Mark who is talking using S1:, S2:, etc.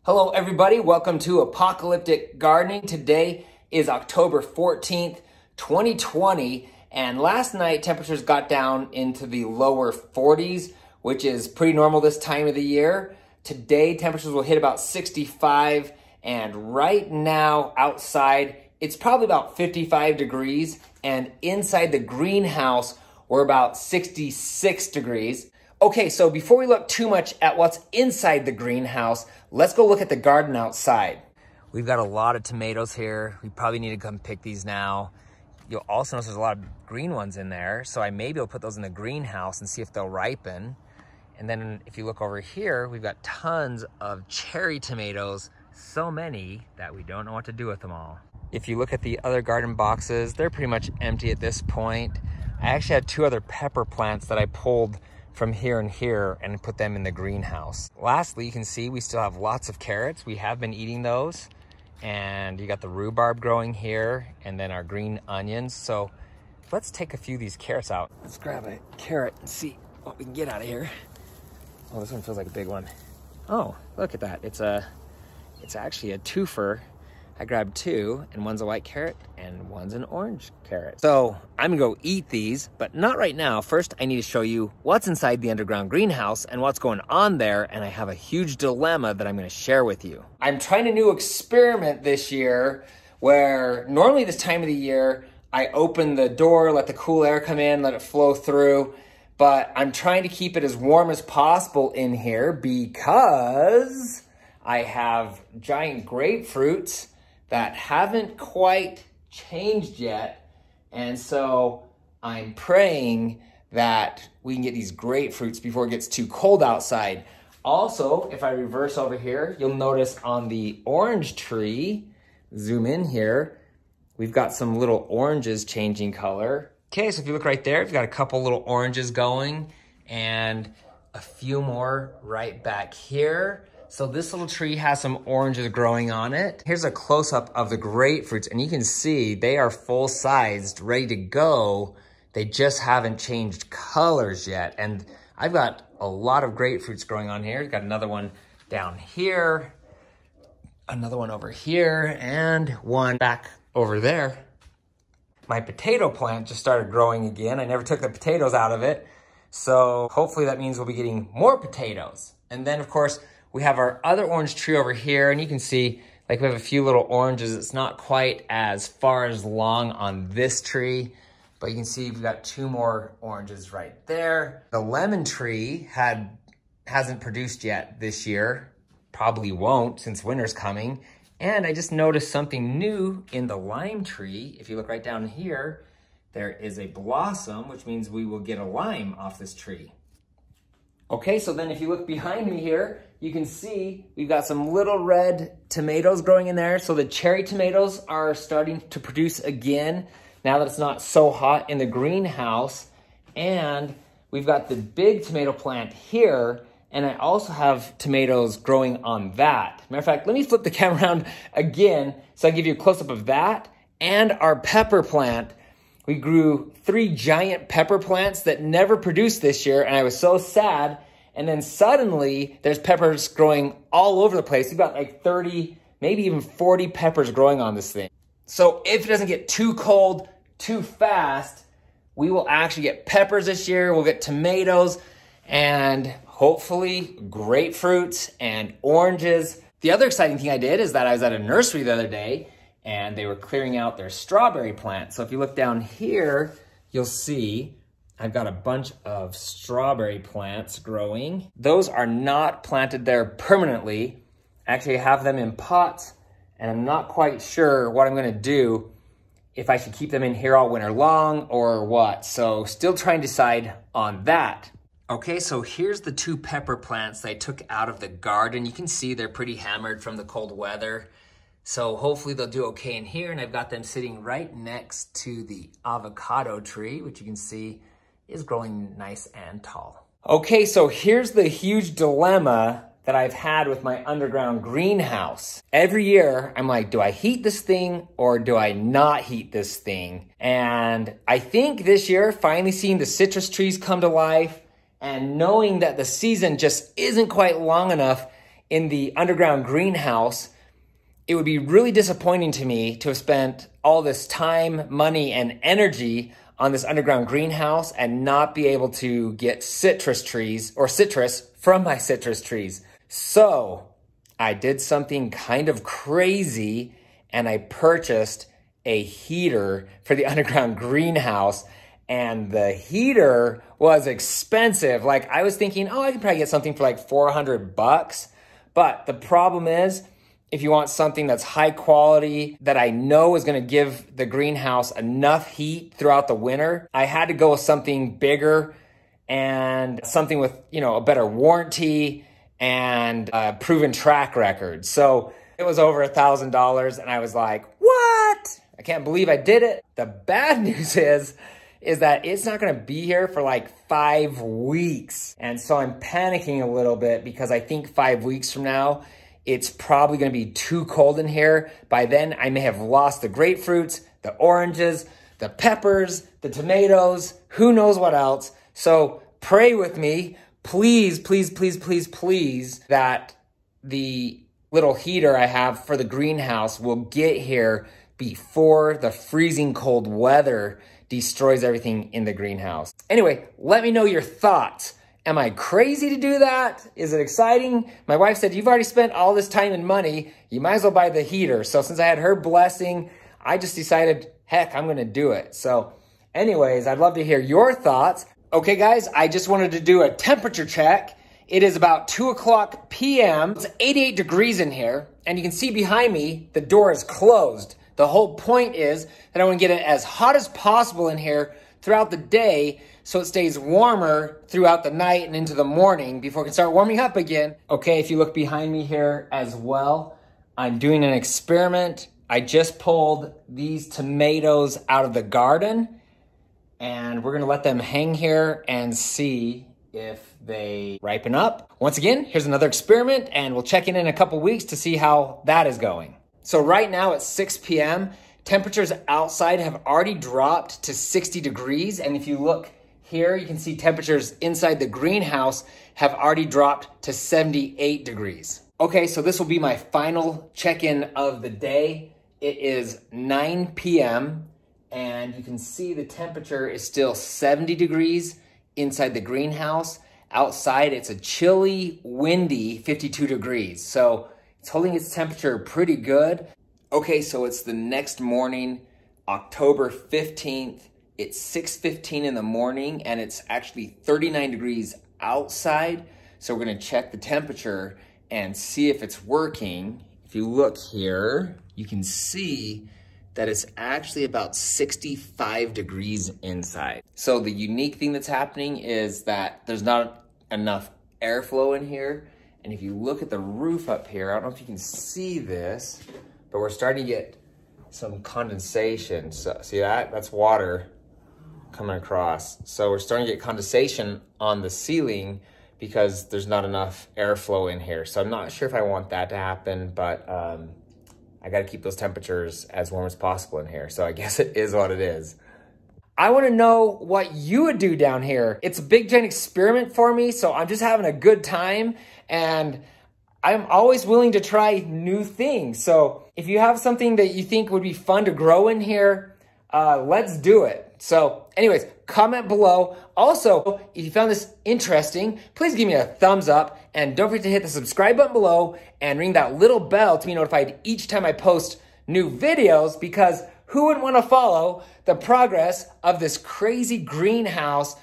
S1: Hello everybody, welcome to Apocalyptic Gardening. Today is October 14th, 2020, and last night temperatures got down into the lower 40s, which is pretty normal this time of the year. Today temperatures will hit about 65, and right now outside it's probably about 55 degrees, and inside the greenhouse we're about 66 degrees. Okay, so before we look too much at what's inside the greenhouse, let's go look at the garden outside. We've got a lot of tomatoes here. We probably need to come pick these now. You'll also notice there's a lot of green ones in there, so I may be able to put those in the greenhouse and see if they'll ripen. And then if you look over here, we've got tons of cherry tomatoes, so many that we don't know what to do with them all. If you look at the other garden boxes, they're pretty much empty at this point. I actually had two other pepper plants that I pulled from here and here and put them in the greenhouse. Lastly, you can see we still have lots of carrots. We have been eating those. And you got the rhubarb growing here and then our green onions. So let's take a few of these carrots out. Let's grab a carrot and see what we can get out of here. Oh, this one feels like a big one. Oh, look at that. It's actually a twofer. I grabbed two, and one's a white carrot and one's an orange carrot. So I'm gonna go eat these, but not right now. First, I need to show you what's inside the underground greenhouse and what's going on there, and I have a huge dilemma that I'm gonna share with you. I'm trying a new experiment this year where normally this time of the year, I open the door, let the cool air come in, let it flow through, but I'm trying to keep it as warm as possible in here because I have giant grapefruits that haven't quite changed yet. And so I'm praying that we can get these grapefruits before it gets too cold outside. Also, if I reverse over here, you'll notice on the orange tree, zoom in here, we've got some little oranges changing color. Okay, so if you look right there, we've got a couple little oranges going and a few more right back here. So this little tree has some oranges growing on it. Here's a close-up of the grapefruits, and you can see they are full-sized, ready to go. They just haven't changed colors yet. And I've got a lot of grapefruits growing on here. We've got another one down here, another one over here, and one back over there. My potato plant just started growing again. I never took the potatoes out of it. So hopefully that means we'll be getting more potatoes. And then, of course, we have our other orange tree over here, and you can see like we have a few little oranges. It's not quite as far as long on this tree, but you can see we've got two more oranges right there. The lemon tree hasn't produced yet this year, probably won't since winter's coming. And I just noticed something new in the lime tree. If you look right down here, there is a blossom, which means we will get a lime off this tree. Okay, so then if you look behind me here, you can see we've got some little red tomatoes growing in there. So the cherry tomatoes are starting to produce again now that it's not so hot in the greenhouse. And we've got the big tomato plant here, and I also have tomatoes growing on that. Matter of fact, let me flip the camera around again so I can give you a close-up of that and our pepper plant. We grew 3 giant pepper plants that never produced this year, and I was so sad. And then suddenly, there's peppers growing all over the place. We've got like 30, maybe even 40 peppers growing on this thing. So if it doesn't get too cold too fast, we will actually get peppers this year. We'll get tomatoes and hopefully grapefruits and oranges. The other exciting thing I did is that I was at a nursery the other day, and they were clearing out their strawberry plants. So if you look down here, you'll see I've got a bunch of strawberry plants growing. Those are not planted there permanently. Actually, I have them in pots, and I'm not quite sure what I'm gonna do, if I should keep them in here all winter long or what. So still trying to decide on that. Okay, so here's the 2 pepper plants that I took out of the garden. You can see they're pretty hammered from the cold weather. So hopefully they'll do okay in here, and I've got them sitting right next to the avocado tree, which you can see is growing nice and tall. Okay, so here's the huge dilemma that I've had with my underground greenhouse. Every year, I'm like, do I heat this thing or do I not heat this thing? And I think this year, finally seeing the citrus trees come to life and knowing that the season just isn't quite long enough, in the underground greenhouse, it would be really disappointing to me to have spent all this time, money, and energy on this underground greenhouse and not be able to get citrus trees or citrus from my citrus trees. So I did something kind of crazy and I purchased a heater for the underground greenhouse, and the heater was expensive. Like, I was thinking, oh, I could probably get something for like $400. But the problem is, if you want something that's high quality, that I know is gonna give the greenhouse enough heat throughout the winter, I had to go with something bigger and something with, you know, a better warranty and a proven track record. So it was over $1,000 and I was like, what? I can't believe I did it. The bad news is that it's not gonna be here for like 5 weeks. And so I'm panicking a little bit because I think 5 weeks from now, it's probably gonna be too cold in here. By then, I may have lost the grapefruits, the oranges, the peppers, the tomatoes, who knows what else. So pray with me, please, please, please, please, please, that the little heater I have for the greenhouse will get here before the freezing cold weather destroys everything in the greenhouse. Anyway, let me know your thoughts. Am I crazy to do that? Is it exciting? My wife said, you've already spent all this time and money. You might as well buy the heater. So since I had her blessing, I just decided, heck, I'm gonna do it. So anyways, I'd love to hear your thoughts. Okay guys, I just wanted to do a temperature check. It is about 2:00 p.m. It's 88 degrees in here. And you can see behind me, the door is closed. The whole point is that I want to get it as hot as possible in here throughout the day so it stays warmer throughout the night and into the morning before it can start warming up again. Okay, if you look behind me here as well, I'm doing an experiment. I just pulled these tomatoes out of the garden and we're gonna let them hang here and see if they ripen up. Once again, here's another experiment and we'll check in a couple weeks to see how that is going. So right now it's 6 p.m. Temperatures outside have already dropped to 60 degrees. And if you look here, you can see temperatures inside the greenhouse have already dropped to 78 degrees. Okay, so this will be my final check-in of the day. It is 9 p.m. and you can see the temperature is still 70 degrees inside the greenhouse. Outside, it's a chilly, windy 52 degrees. So it's holding its temperature pretty good. Okay, so it's the next morning, October 15th. It's 6:15 in the morning and it's actually 39 degrees outside. So we're gonna check the temperature and see if it's working. If you look here, you can see that it's actually about 65 degrees inside. So the unique thing that's happening is that there's not enough airflow in here. And if you look at the roof up here, I don't know if you can see this, but we're starting to get some condensation. So see that? That's water coming across. So we're starting to get condensation on the ceiling because there's not enough airflow in here. So I'm not sure if I want that to happen, but I gotta keep those temperatures as warm as possible in here. So I guess it is what it is. I wanna know what you would do down here. It's a big giant experiment for me, so I'm just having a good time and I'm always willing to try new things. So if you have something that you think would be fun to grow in here, let's do it. So anyways, comment below. Also, if you found this interesting, please give me a thumbs up and don't forget to hit the subscribe button below and ring that little bell to be notified each time I post new videos, because who wouldn't want to follow the progress of this crazy greenhouse